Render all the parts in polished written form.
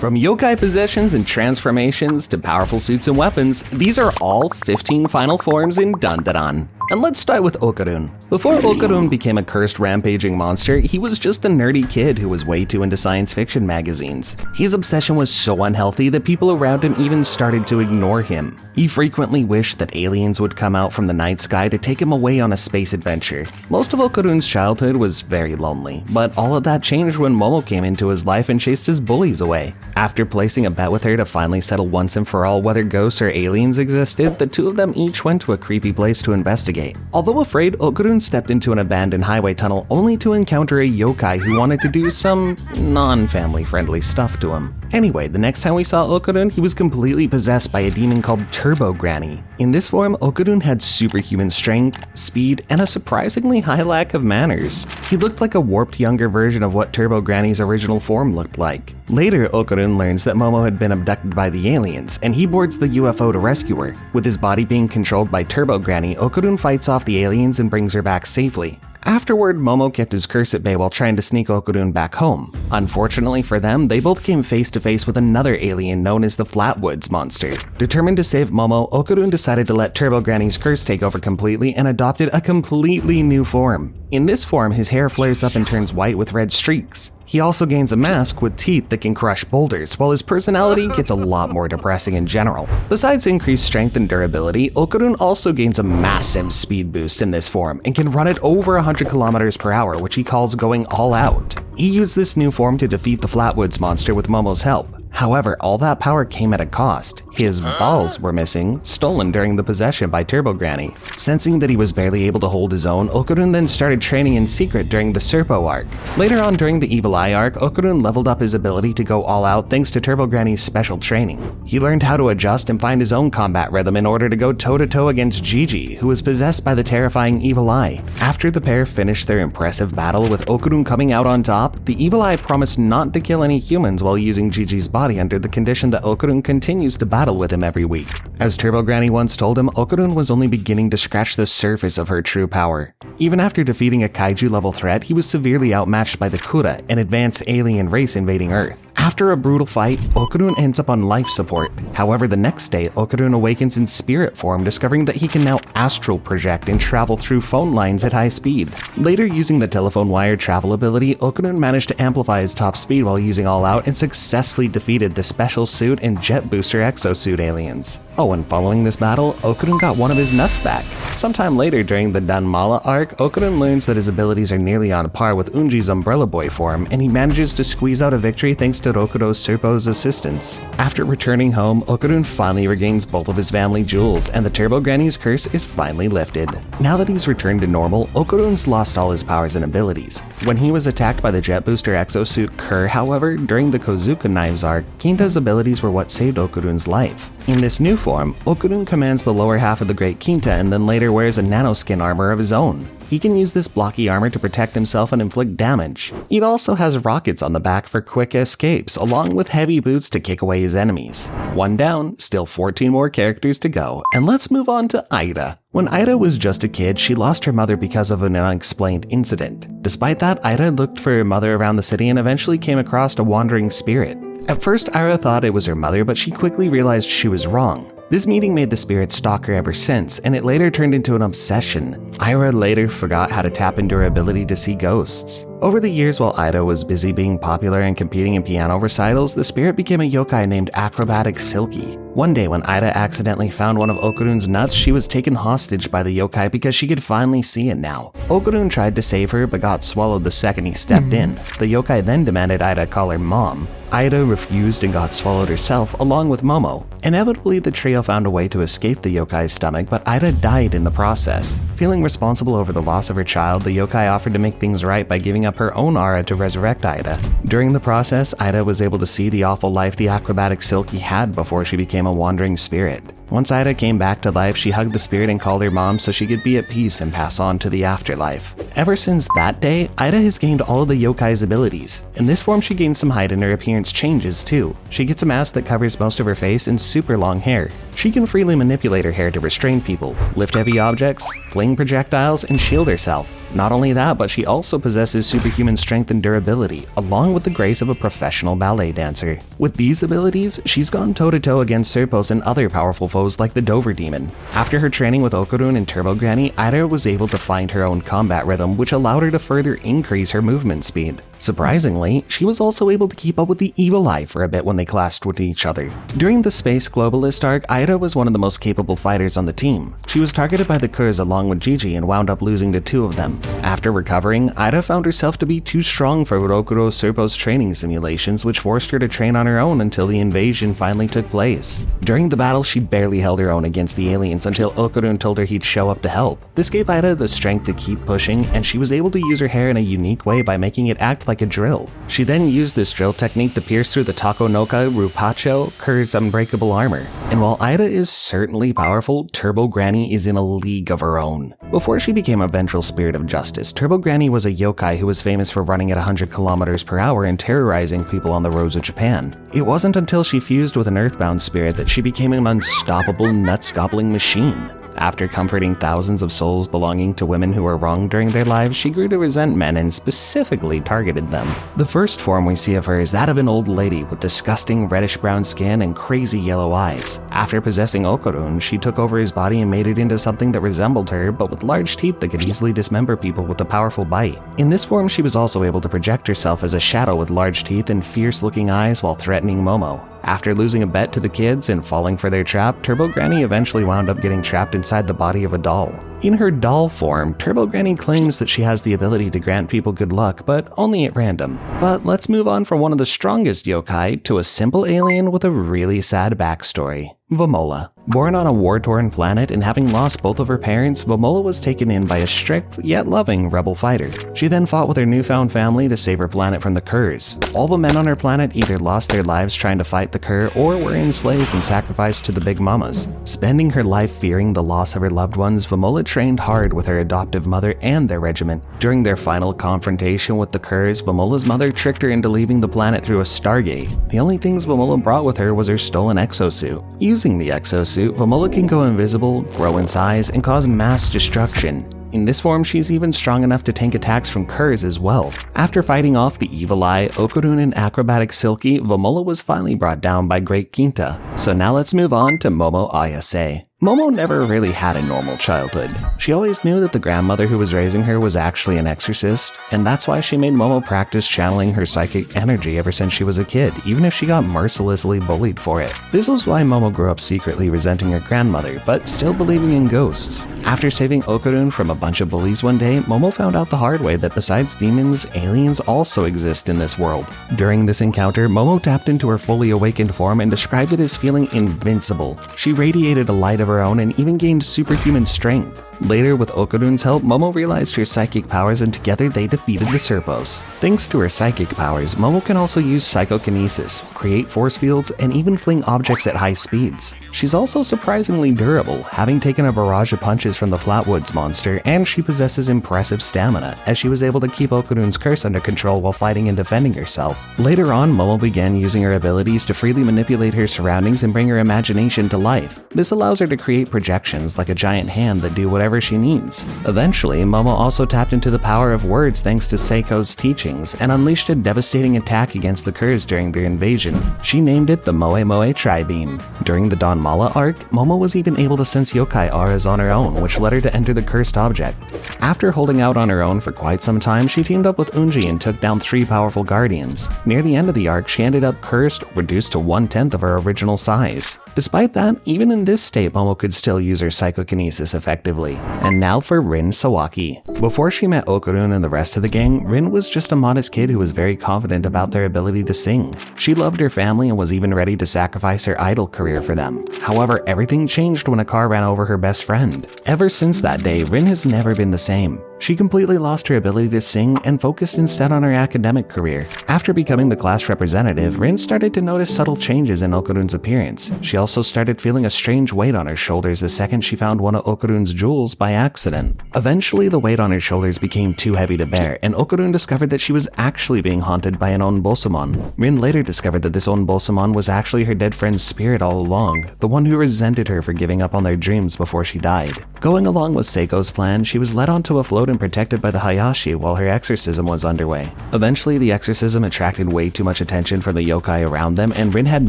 From yokai possessions and transformations to powerful suits and weapons, these are all 15 final forms in Dandadan. And let's start with Okarun. Before Okarun became a cursed rampaging monster, he was just a nerdy kid who was way too into science fiction magazines. His obsession was so unhealthy that people around him even started to ignore him. He frequently wished that aliens would come out from the night sky to take him away on a space adventure. Most of Okarun's childhood was very lonely, but all of that changed when Momo came into his life and chased his bullies away. After placing a bet with her to finally settle once and for all whether ghosts or aliens existed, the two of them each went to a creepy place to investigate. Although afraid, Okarun stepped into an abandoned highway tunnel only to encounter a yokai who wanted to do some non-family friendly stuff to him. Anyway, the next time we saw Okarun, he was completely possessed by a demon called 𝗕𝗲𝗃𝐃. In this form, Okarun had superhuman strength, speed, and a surprisingly high lack of manners. He looked like a warped younger version of what 𝗕𝗲𝗃𝐃's original form looked like. Later, Okarun learns that Momo had been abducted by the aliens, and he boards the UFO to rescue her. With his body being controlled by 𝗕𝗲𝗃𝐃, Okarun fights off the aliens and brings her back safely. Afterward, Momo kept his curse at bay while trying to sneak Okarun back home. Unfortunately for them, they both came face to face with another alien known as the Flatwoods monster. Determined to save Momo, Okarun decided to let 𝗕𝗲𝗃𝐃's curse take over completely and adopted a completely new form. In this form, his hair flares up and turns white with red streaks. He also gains a mask with teeth that can crush boulders, while his personality gets a lot more depressing in general. Besides increased strength and durability, Okarun also gains a massive speed boost in this form and can run at over 100 kilometers per hour, which he calls going all out. He used this new form to defeat the Flatwoods monster with Momo's help. However, all that power came at a cost. His balls were missing, stolen during the possession by 𝗕𝗲𝗃𝐃. Sensing that he was barely able to hold his own, Okarun then started training in secret during the Serpo arc. Later on during the Evil Eye arc, Okarun leveled up his ability to go all out thanks to 𝗕𝗲𝗃𝐃's special training. He learned how to adjust and find his own combat rhythm in order to go toe-to-toe against 𝐿𝐿𝐺𝐺, who was possessed by the terrifying Evil Eye. After the pair finished their impressive battle with Okarun coming out on top, the Evil Eye promised not to kill any humans while using 𝐿𝐺𝐺's body under the condition that Okarun continues to battle with him every week. As 𝗕𝗲𝗃𝐃 once told him, Okarun was only beginning to scratch the surface of her true power. Even after defeating a kaiju level threat, he was severely outmatched by the 𝐾𝐲𝐿, an advanced alien race invading Earth. After a brutal fight, Okarun ends up on life support. However, the next day, Okarun awakens in spirit form, discovering that he can now astral project and travel through phone lines at high speed. Later, using the telephone wire travel ability, Okarun managed to amplify his top speed while using All Out and successfully defeated the Special Suit and Jet Booster exosuit aliens. Oh, and following this battle, Okarun got one of his nuts back. Sometime later during the Danmala arc, Okarun learns that his abilities are nearly on par with Unji's Umbrella Boy form, and he manages to squeeze out a victory thanks to Rokudo Serpo's assistance. After returning home, Okarun finally regains both of his family jewels, and the 𝗕𝗲𝗃𝐃's curse is finally lifted. Now that he's returned to normal, Okarun's lost all his powers and abilities. When he was attacked by the Jet Booster exosuit 𝐾𝐫, however, during the 𝐂𝐫𝐴 Knives arc, �KINTA's abilities were what saved Okarun's life. In this new form, Okarun commands the lower half of the Great �KINTA and then later wears a nanoskin armor of his own. He can use this blocky armor to protect himself and inflict damage. It also has rockets on the back for quick escapes, along with heavy boots to kick away his enemies. One down, still 14 more characters to go, and let's move on to Ida. When Ida was just a kid, she lost her mother because of an unexplained incident. Despite that, Ida looked for her mother around the city and eventually came across a wandering spirit. At first, Ida thought it was her mother, but she quickly realized she was wrong. This meeting made the spirit stalk her ever since, and it later turned into an obsession. Ida later forgot how to tap into her ability to see ghosts. Over the years, while Ida was busy being popular and competing in piano recitals, the spirit became a yokai named Acrobatic Silky. One day, when Ida accidentally found one of Okarun's nuts, she was taken hostage by the yokai because she could finally see it now. Okarun tried to save her, but got swallowed the second he stepped in. The yokai then demanded Ida call her mom. Ida refused and got swallowed herself, along with Momo. Inevitably, the trio found a way to escape the yokai's stomach, but Ida died in the process. Feeling responsible over the loss of her child, the yokai offered to make things right by giving up her own aura to resurrect Ida. During the process, Ida was able to see the awful life the Acrobatic Silky had before she became a wandering spirit. Once 𝐿 came back to life, she hugged the spirit and called her mom so she could be at peace and pass on to the afterlife. Ever since that day, 𝐿 has gained all of the yokai's abilities. In this form, she gains some height and her appearance changes too. She gets a mask that covers most of her face and super long hair. She can freely manipulate her hair to restrain people, lift heavy objects, fling projectiles, and shield herself. Not only that, but she also possesses superhuman strength and durability, along with the grace of a professional ballet dancer. With these abilities, she's gone toe-to-toe against 𝐿 and other powerful foes like the Dover Demon. After her training with okarun and Turbo Granny, 𝐿 was able to find her own combat rhythm, which allowed her to further increase her movement speed. Surprisingly, she was also able to keep up with the 𝐵𝐵𝐴 for a bit when they clashed with each other. During the Space Globalist arc, 𝐿 was one of the most capable fighters on the team. She was targeted by the �K𝐫 along with 𝐺𝐺 and wound up losing to 2 of them. After recovering, 𝐿 found herself to be too strong for Rokuro Serpo's training simulations, which forced her to train on her own until the invasion finally took place. During the battle, she barely held her own against the aliens until okarun told her he'd show up to help. This gave 𝐿 the strength to keep pushing, and she was able to use her hair in a unique way by making it act like a drill. She then used this drill technique to pierce through the Takonoka Rupacho, �K𝐫's unbreakable armor. And while 𝐿 is certainly powerful, Turbo Granny is in a league of her own. Before she became a vengeful spirit of justice, Turbo Granny was a yokai who was famous for running at 100 km/h and terrorizing people on the roads of Japan. It wasn't until she fused with an earthbound spirit that she became an unstoppable, nuts-gobbling machine. After comforting thousands of souls belonging to women who were wronged during their lives, she grew to resent men and specifically targeted them. The first form we see of her is that of an old lady with disgusting reddish-brown skin and crazy yellow eyes. After possessing okarun, she took over his body and made it into something that resembled her, but with large teeth that could easily dismember people with a powerful bite. In this form, she was also able to project herself as a shadow with large teeth and fierce-looking eyes while threatening Momo. After losing a bet to the kids and falling for their trap, Turbo Granny eventually wound up getting trapped inside the body of a doll. In her doll form, Turbo Granny claims that she has the ability to grant people good luck, but only at random. But let's move on from one of the strongest yokai to a simple alien with a really sad backstory. Vamola. Born on a war-torn planet and having lost both of her parents, Vamola was taken in by a strict, yet loving, rebel fighter. She then fought with her newfound family to save her planet from the �K𝐫s. All the men on her planet either lost their lives trying to fight the �K𝐫 or were enslaved and sacrificed to the Big Mamas. Spending her life fearing the loss of her loved ones, Vamola trained hard with her adoptive mother and their regiment. During their final confrontation with the �K𝐫s, Vamola's mother tricked her into leaving the planet through a stargate. The only things Vamola brought with her was her stolen exosuit. Using the exosuit, Vamola can go invisible, grow in size, and cause mass destruction. In this form, she's even strong enough to tank attacks from �K𝐫s as well. After fighting off the evil eye, okarun, and acrobatic Silky, Vamola was finally brought down by Great Quinta. So now let's move on to Momo Ayase. Momo never really had a normal childhood. She always knew that the grandmother who was raising her was actually an exorcist, and that's why she made Momo practice channeling her psychic energy ever since she was a kid, even if she got mercilessly bullied for it. This was why Momo grew up secretly resenting her grandmother, but still believing in ghosts. After saving okarun from a bunch of bullies one day, Momo found out the hard way that besides demons, aliens also exist in this world. During this encounter, Momo tapped into her fully awakened form and described it as feeling invincible. She radiated a light of her own and even gained superhuman strength. Later, with okarun's help, Momo realized her psychic powers and together they defeated the 𝐿. Thanks to her psychic powers, Momo can also use psychokinesis, create force fields, and even fling objects at high speeds. She's also surprisingly durable, having taken a barrage of punches from the Flatwoods monster, and she possesses impressive stamina, as she was able to keep okarun's �K𝐫s under control while fighting and defending herself. Later on, Momo began using her abilities to freely manipulate her surroundings and bring her imagination to life. This allows her to create projections like a giant hand that do whatever she needs. Eventually, Momo also tapped into the power of words thanks to Seiko's teachings and unleashed a devastating attack against the �K𝐫s during their invasion. She named it the Moe Moe Tri-Beam. During the Don Mala arc, Momo was even able to sense yokai auras on her own, which led her to enter the cursed object. After holding out on her own for quite some time, she teamed up with Unji and took down 3 powerful guardians. Near the end of the arc, she ended up cursed, reduced to 1/10 of her original size. Despite that, even in this state, Momo could still use her psychokinesis effectively. And now for Rin Sawaki. Before she met okarun and the rest of the gang, Rin was just a modest kid who was very confident about their ability to sing. She loved her family and was even ready to sacrifice her idol career for them. However, everything changed when a car ran over her best friend. Ever since that day, Rin has never been the same. She completely lost her ability to sing and focused instead on her academic career. After becoming the class representative, Rin started to notice subtle changes in Okarun's appearance. She also started feeling a strange weight on her shoulders the second she found one of Okarun's jewels by accident. Eventually, the weight on her shoulders became too heavy to bear, and Okarun discovered that she was actually being haunted by an 𝐿 Rin later discovered that this 𝐿 was actually her dead friend's spirit all along, the one who resented her for giving up on their dreams before she died. Going along with Seiko's plan, she was led onto a float and protected by the Hayashi while her exorcism was underway. Eventually, the exorcism attracted way too much attention from the yokai around them, and Rin had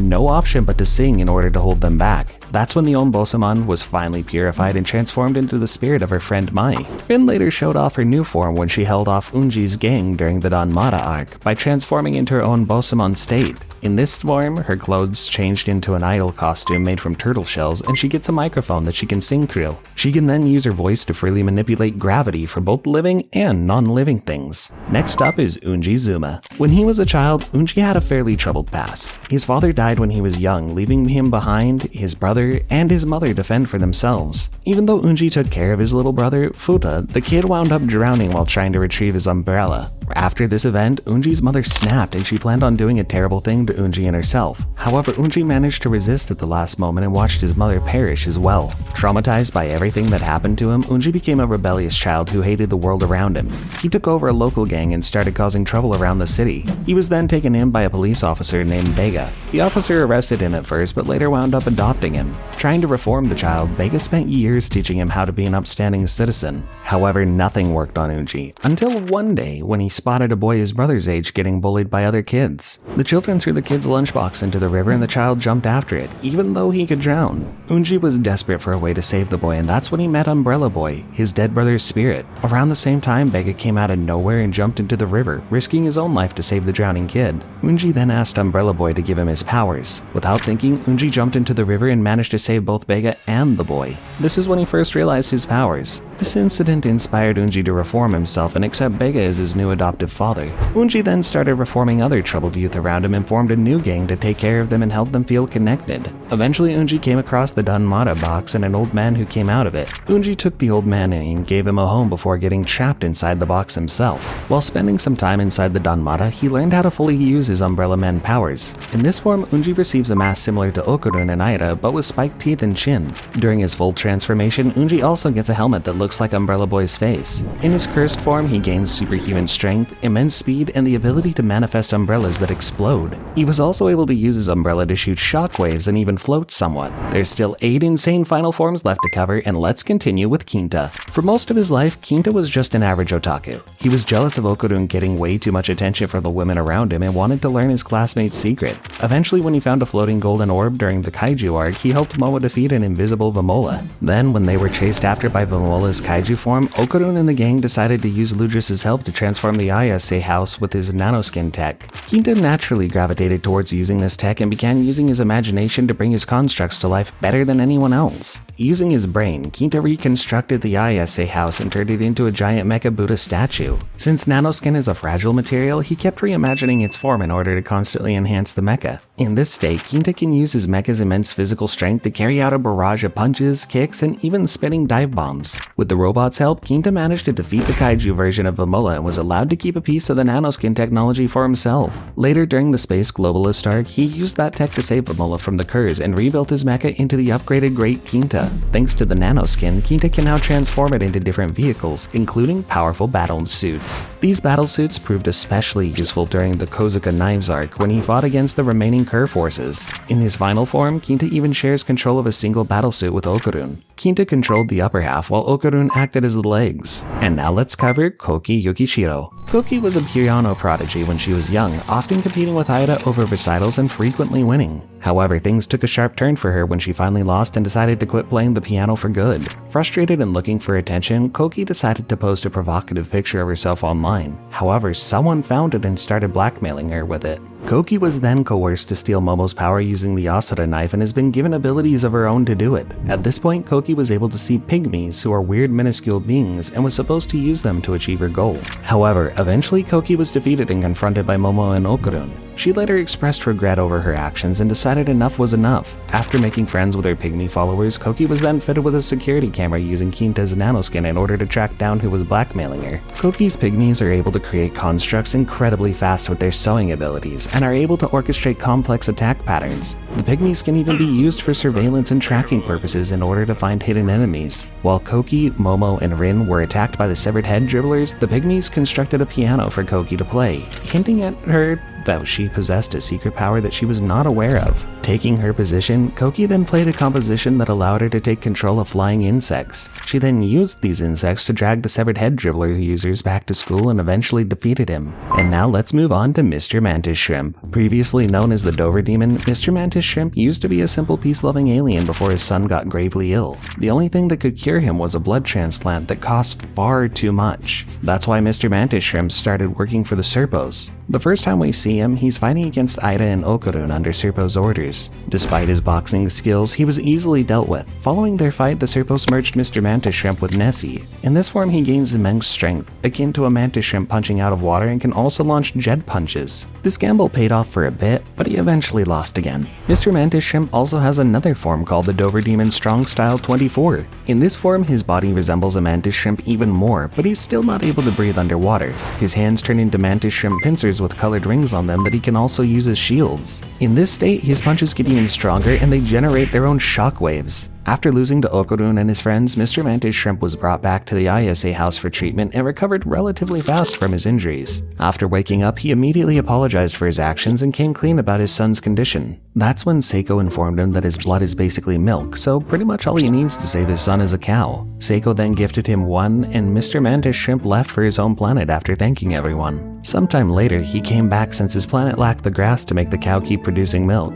no option but to sing in order to hold them back. That's when the 𝐿 was finally purified and transformed into the spirit of her friend Mai. Rin later showed off her new form when she held off Unji's gang during the Danmata arc by transforming into her own 𝐿 state. In this form, her clothes changed into an idol costume made from turtle shells, and she gets a microphone that she can sing through. She can then use her voice to freely manipulate gravity for both living and non-living things. Next up is Unji-Zuma. When he was a child, Unji had a fairly troubled past. His father died when he was young, leaving him behind his brother and his mother to fend for themselves. Even though Unji took care of his little brother, Futa, the kid wound up drowning while trying to retrieve his umbrella. After this event, Unji's mother snapped and she planned on doing a terrible thing to Unji and herself. However, Unji managed to resist at the last moment and watched his mother perish as well. Traumatized by everything that happened to him, Unji became a rebellious child who hated the world around him. He took over a local gang and started causing trouble around the city. He was then taken in by a police officer named Bega. The officer arrested him at first, but later wound up adopting him. Trying to reform the child, Bega spent years teaching him how to be an upstanding citizen. However, nothing worked on Unji, until one day when he spotted a boy his brother's age getting bullied by other kids. The children threw the kid's lunchbox into the river and the child jumped after it, even though he could drown. Unji was desperate for a way to save the boy, and that's when he met Umbrella Boy, his dead brother's spirit. Around the same time, Bega came out of nowhere and jumped into the river, risking his own life to save the drowning kid. Unji then asked Umbrella Boy to give him his powers. Without thinking, Unji jumped into the river and managed to save both Bega and the boy. This is when he first realized his powers. This incident inspired Unji to reform himself and accept Bega as his new adoptive father. Unji then started reforming other troubled youth around him and formed a new gang to take care of them and help them feel connected. Eventually, Unji came across the Danmata box and an old man who came out of it. Unji took the old man in and gave him a home before getting trapped inside the box himself. While spending some time inside the Danmata, he learned how to fully use his Umbrella Man powers. In this form, Unji receives a mask similar to Okarun and Aira, but with spiked teeth and chin. During his full transformation, Unji also gets a helmet that looks like Umbrella Boy's face. In his cursed form, he gains superhuman strength, immense speed, and the ability to manifest umbrellas that explode. He was also able to use his umbrella to shoot shockwaves and even float somewhat. There's still 8 insane final forms left to cover, and let's continue with �KINTA. For most of his life, �KINTA was just an average otaku. He was jealous of Okarun getting way too much attention from the women around him and wanted to learn his classmate's secret. Eventually, when he found a floating golden orb during the kaiju arc, he helped Moa defeat an invisible 𝐿. Then, when they were chased after by 𝐿's kaiju form, Okarun and the gang decided to use Ludris's help to transform the 𝐭𝐫𝐸 house with his nanoskin tech. �KINTA naturally gravitated towards using this tech and began using his imagination to bring his constructs to life better than anyone else. Using his brain, �KINTA reconstructed the 𝐭𝐫𝐸 house and turned it into a giant mecha Buddha statue. Since nanoskin is a fragile material, he kept reimagining its form in order to constantly enhance the mecha. In this state, �KINTA can use his mecha's immense physical strength to carry out a barrage of punches, kicks, and even spinning dive bombs. With the robot's help, �KINTA managed to defeat the kaiju version of 𝐿 and was allowed to keep a piece of the nanoskin technology for himself. Later, during the Space Globalist arc, he used that tech to save 𝐿 from the curse and rebuilt his mecha into the upgraded Great �KINTA. Thanks to the nanoskin, �KINTA can now transform it into different vehicles, including powerful battle suits. These battle suits proved especially useful during the Kozuka Knives arc when he fought against the remaining Kerr forces. In his final form, �KINTA even shares control of a single battlesuit with Okarun. �KINTA controlled the upper half while Okarun acted as the legs. And now let's cover Koki Yukishiro. Koki was a piano prodigy when she was young, often competing with Aira over recitals and frequently winning. However, things took a sharp turn for her when she finally lost and decided to quit playing the piano for good. Frustrated and looking for attention, Koki decided to post a provocative picture of herself online. However, someone found it and started blackmailing her with it. Ǩ'𝐾𝐾 was then coerced to steal Momo's power using the 𝐴SURA knife and has been given abilities of her own to do it. At this point, ǩ'𝐾𝐾 was able to see pygmies, who are weird minuscule beings, and was supposed to use them to achieve her goal. However, eventually ǩ'𝐾𝐾 was defeated and confronted by Momo and okarun. She later expressed regret over her actions and decided enough was enough. After making friends with her pygmy followers, ǩ'𝐾𝐾 was then fitted with a security camera using 𝐾𝐼𝐷's nanoskin in order to track down who was blackmailing her. ǩ'𝐾𝐾's pygmies are able to create constructs incredibly fast with their sewing abilities and are able to orchestrate complex attack patterns. The pygmies can even be used for surveillance and tracking purposes in order to find hidden enemies. While ǩ'𝐾𝐾, Momo, and Rin were attacked by the severed head dribblers, the pygmies constructed a piano for ǩ'𝐾𝐾 to play, hinting at her that she possessed a secret power that she was not aware of. Taking her position, ǩ'𝐾𝐾 then played a composition that allowed her to take control of flying insects. She then used these insects to drag the severed head dribbler users back to school and eventually defeated him. And now let's move on to Mr. Mantis Shrimp. Previously known as the Dover Demon, Mr. Mantis Shrimp used to be a simple peace-loving alien before his son got gravely ill. The only thing that could cure him was a blood transplant that cost far too much. That's why Mr. Mantis Shrimp started working for the 𝐸RPOs. The first time we see him, he's fighting against Ida and okarun under 𝐸RPO's orders. Despite his boxing skills, he was easily dealt with. Following their fight, the 𝐸RPOs merged Mr. Mantis Shrimp with Nessie. In this form, he gains immense strength, akin to a mantis shrimp punching out of water, and can also launch jet punches. This gamble paid off for a bit, but he eventually lost again. Mr. Mantis Shrimp also has another form called the Dover Demon Strong Style 24. In this form, his body resembles a mantis shrimp even more, but he's still not able to breathe underwater. His hands turn into mantis shrimp pincers with colored rings on them that he can also use as shields. In this state, his punches get even stronger and they generate their own shockwaves. After losing to okarun and his friends, Mr. Mantis Shrimp was brought back to the ISA house for treatment and recovered relatively fast from his injuries. After waking up, he immediately apologized for his actions and came clean about his son's condition. That's when Seiko informed him that his blood is basically milk, so pretty much all he needs to save his son is a cow. Seiko then gifted him one, and Mr. Mantis Shrimp left for his home planet after thanking everyone. Sometime later, he came back since his planet lacked the grass to make the cow keep producing milk.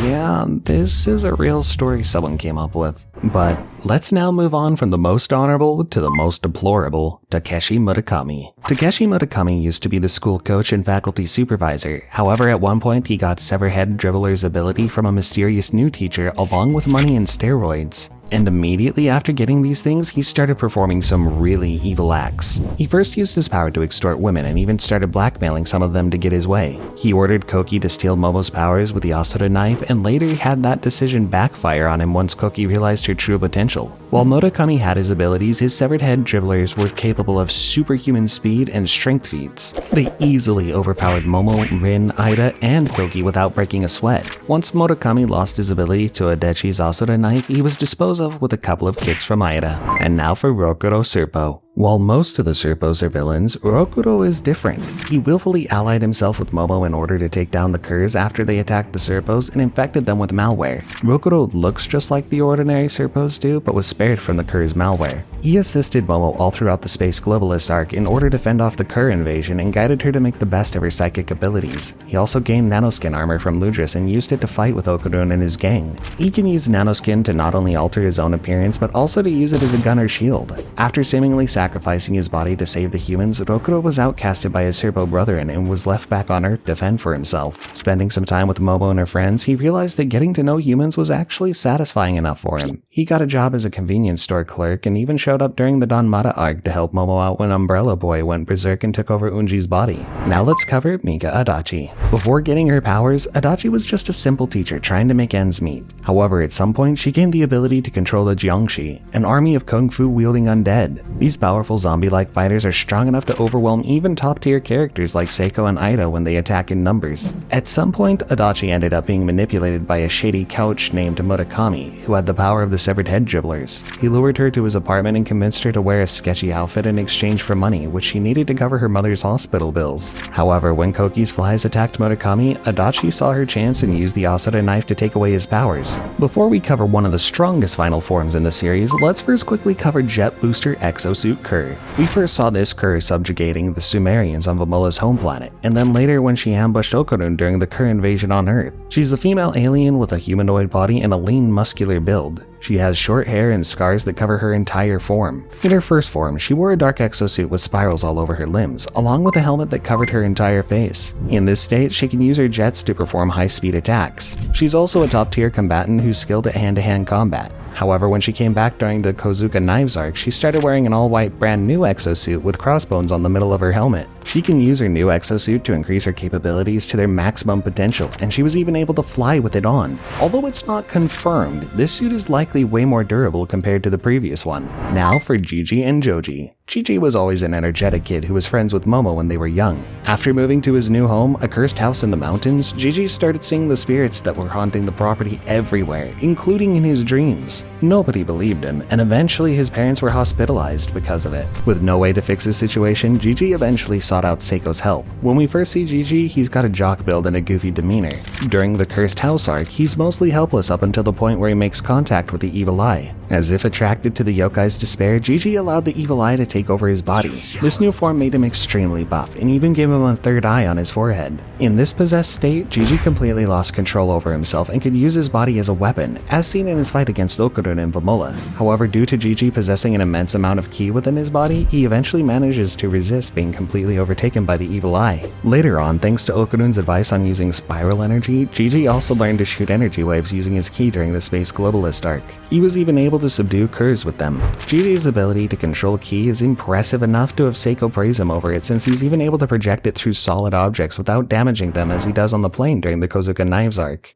Yeah, this is a real story someone came up with. But let's now move on from the most honorable to the most deplorable, Takeshi Murakami. Takeshi Murakami used to be the school coach and faculty supervisor. However, at one point he got severed head dribbler's ability from a mysterious new teacher along with money and steroids. And immediately after getting these things, he started performing some really evil acts. He first used his power to extort women and even started blackmailing some of them to get his way. He ordered ǩ'𝐾𝐾 to steal Momo's powers with the 𝐴SURA knife and later had that decision backfire on him once ǩ'𝐾𝐾 realized her true potential. While Murakami had his abilities, his severed head dribblers were capable of superhuman speed and strength feats. They easily overpowered Momo, Rin, Ida, and ǩ'𝐾𝐾 without breaking a sweat. Once Murakami lost his ability to Adechi's 𝐴SURA knife, he was disposed of with a couple of kicks from Ida. And now for Rokuro 𝐸RPO. While most of the 𝐸RPOs are villains, Rokuro is different. He willfully allied himself with Momo in order to take down the 𝐶𝐻s after they attacked the 𝐸RPOs and infected them with malware. Rokuro looks just like the ordinary 𝐸RPOs do, but was spared from the 𝐶𝐻s malware. He assisted Momo all throughout the Space Globalist arc in order to fend off the 𝐶𝐻 invasion and guided her to make the best of her psychic abilities. He also gained nanoskin armor from Ludris and used it to fight with okarun and his gang. He can use nanoskin to not only alter his own appearance, but also to use it as a gun or shield. After seemingly sacrificing his body to save the humans, Rokuro was outcasted by his 𝐸RPO brethren and was left back on Earth to fend for himself. Spending some time with Momo and her friends, he realized that getting to know humans was actually satisfying enough for him. He got a job as a convenience store clerk and even showed up during the Danmaru arc to help Momo out when Umbrella Boy went berserk and took over Unji's body. Now let's cover Mika Adachi. Before getting her powers, Adachi was just a simple teacher trying to make ends meet. However, at some point, she gained the ability to control the Jiangshi, an army of kung fu wielding undead. These powerful zombie-like fighters are strong enough to overwhelm even top-tier characters like Seiko and Ida when they attack in numbers. At some point, Adachi ended up being manipulated by a shady couch named Murakami, who had the power of the severed head dribblers. He lured her to his apartment and convinced her to wear a sketchy outfit in exchange for money, which she needed to cover her mother's hospital bills. However, when ǩ'𝐾𝐾's flies attacked Murakami, Adachi saw her chance and used the 𝐴SURA knife to take away his powers. Before we cover one of the strongest final forms in the series, let's first quickly cover Jet Booster Exosuit 𝐾𝐫. We first saw this 𝐾𝐫 subjugating the Sumerians on Vamola's home planet, and then later when she ambushed okarun during the 𝐾𝐫 invasion on Earth. She's a female alien with a humanoid body and a lean, muscular build. She has short hair and scars that cover her entire form. In her first form, she wore a dark exosuit with spirals all over her limbs, along with a helmet that covered her entire face. In this state, she can use her jets to perform high-speed attacks. She's also a top-tier combatant who's skilled at hand-to-hand combat. However, when she came back during the Kozuka Knives arc, she started wearing an all-white brand new exosuit with crossbones on the middle of her helmet. She can use her new exosuit to increase her capabilities to their maximum potential, and she was even able to fly with it on. Although it's not confirmed, this suit is likely way more durable compared to the previous one. Now for Gigi and Joji. Gigi was always an energetic kid who was friends with Momo when they were young. After moving to his new home, a cursed house in the mountains, Gigi started seeing the spirits that were haunting the property everywhere, including in his dreams. Nobody believed him, and eventually his parents were hospitalized because of it. With no way to fix his situation, Gigi eventually sought out Seiko's help. When we first see Gigi, he's got a jock build and a goofy demeanor. During the Cursed House arc, he's mostly helpless up until the point where he makes contact with the evil eye. As if attracted to the yokai's despair, Gigi allowed the evil eye to take over his body. This new form made him extremely buff, and even gave him a third eye on his forehead. In this possessed state, Gigi completely lost control over himself and could use his body as a weapon, as seen in his fight against okarun and Vamola. However, due to Gigi possessing an immense amount of ki within his body, he eventually manages to resist being completely overtaken by the evil eye. Later on, thanks to Okarun's advice on using spiral energy, Gigi also learned to shoot energy waves using his ki during the Space Globalist arc. He was even able to subdue 𝐾𝐫s with them. Gigi's ability to control ki is impressive enough to have Seiko praise him over it, since he's even able to project it through solid objects without damaging them as he does on the plane during the Kozuka Knives arc.